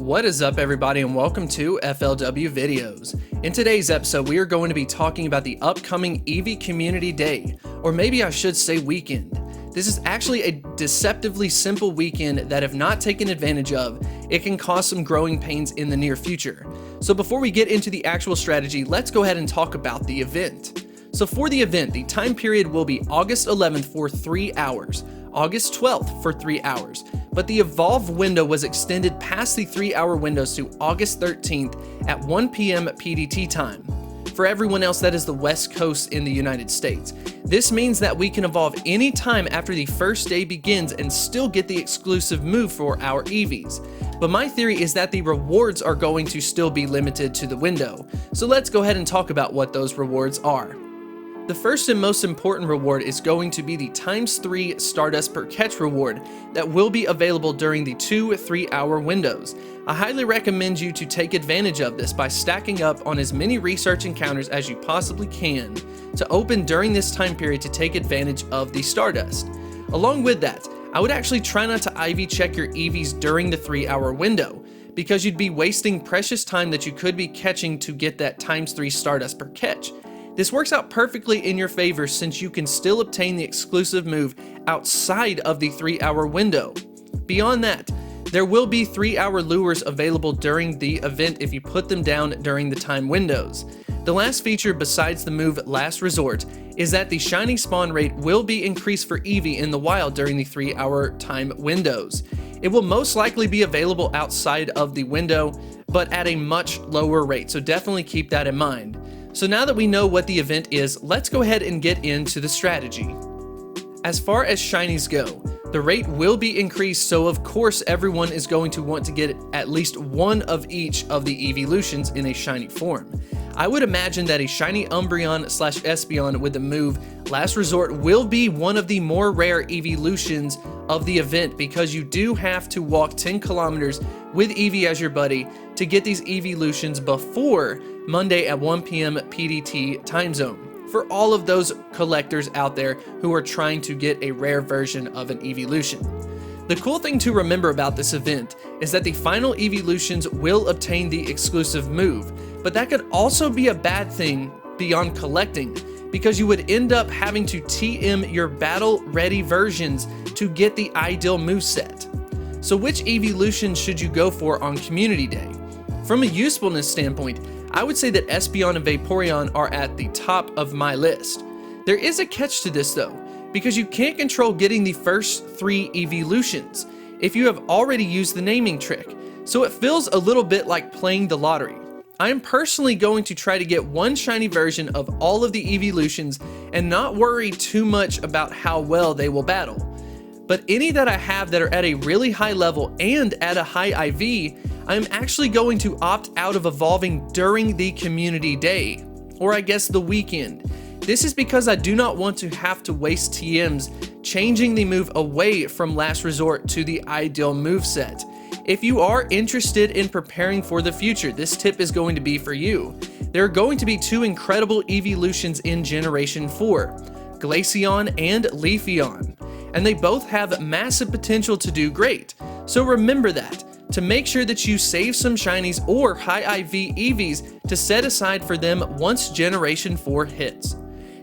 What is up, everybody, and welcome to FLW Videos. In today's episode, we are going to be talking about the upcoming Eevee Community Day, or maybe I should say weekend. This is actually a deceptively simple weekend that, if not taken advantage of, it can cause some growing pains in the near future. So before we get into the actual strategy, let's go ahead and talk about the event. So for the event, the time period will be August 11th for 3 hours, August 12th for 3 hours, but the evolve window was extended past the 3-hour windows to August 13th at 1 p.m. PDT time. For everyone else, that is the West Coast in the United States. This means that we can evolve any time after the first day begins and still get the exclusive move for our Eevees. But my theory is that the rewards are going to still be limited to the window. So let's go ahead and talk about what those rewards are. The first and most important reward is going to be the ×3 Stardust per catch reward that will be available during the 2-3-hour windows. I highly recommend you to take advantage of this by stacking up on as many research encounters as you possibly can to open during this time period to take advantage of the Stardust. Along with that, I would actually try not to IV check your Eevees during the 3-hour window, because you'd be wasting precious time that you could be catching to get that ×3 Stardust per catch. This works out perfectly in your favor since you can still obtain the exclusive move outside of the 3-hour window. Beyond that, there will be 3-hour lures available during the event if you put them down during the time windows. The last feature besides the move Last Resort is that the shiny spawn rate will be increased for Eevee in the wild during the 3-hour time windows. It will most likely be available outside of the window, but at a much lower rate, so definitely keep that in mind. So now that we know what the event is, let's go ahead and get into the strategy. As far as shinies go, the rate will be increased, so of course everyone is going to want to get at least one of each of the evolutions in a shiny form. I would imagine that a shiny Umbreon/Espeon with the move Last Resort will be one of the more rare evolutions of the event, because you do have to walk 10 kilometers with Eevee as your buddy to get these evolutions before Monday at 1 p.m. PDT time zone, for all of those collectors out there who are trying to get a rare version of an evolution. The cool thing to remember about this event is that the final evolutions will obtain the exclusive move, but that could also be a bad thing beyond collecting, because you would end up having to TM your battle ready versions to get the ideal moveset. So which evolution should you go for on Community Day? From a usefulness standpoint, I would say that Espeon and Vaporeon are at the top of my list. There is a catch to this though, because you can't control getting the first 3 evolutions if you have already used the naming trick, so it feels a little bit like playing the lottery. I am personally going to try to get one shiny version of all of the evolutions and not worry too much about how well they will battle. But any that I have that are at a really high level and at a high IV, I am actually going to opt out of evolving during the Community Day, or I guess the weekend. This is because I do not want to have to waste TMs changing the move away from Last Resort to the ideal moveset. If you are interested in preparing for the future, this tip is going to be for you. There are going to be 2 incredible evolutions in Generation 4, Glaceon and Leafeon, and they both have massive potential to do great. So remember that, to make sure that you save some shinies or high IV Eevees to set aside for them once Generation 4 hits.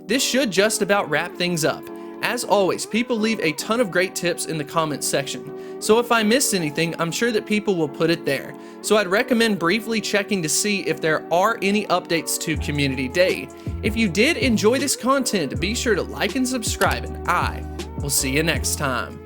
This should just about wrap things up. As always, people leave a ton of great tips in the comments section, so if I missed anything, I'm sure that people will put it there. So I'd recommend briefly checking to see if there are any updates to Community Day. If you did enjoy this content, be sure to like and subscribe, and I will see you next time.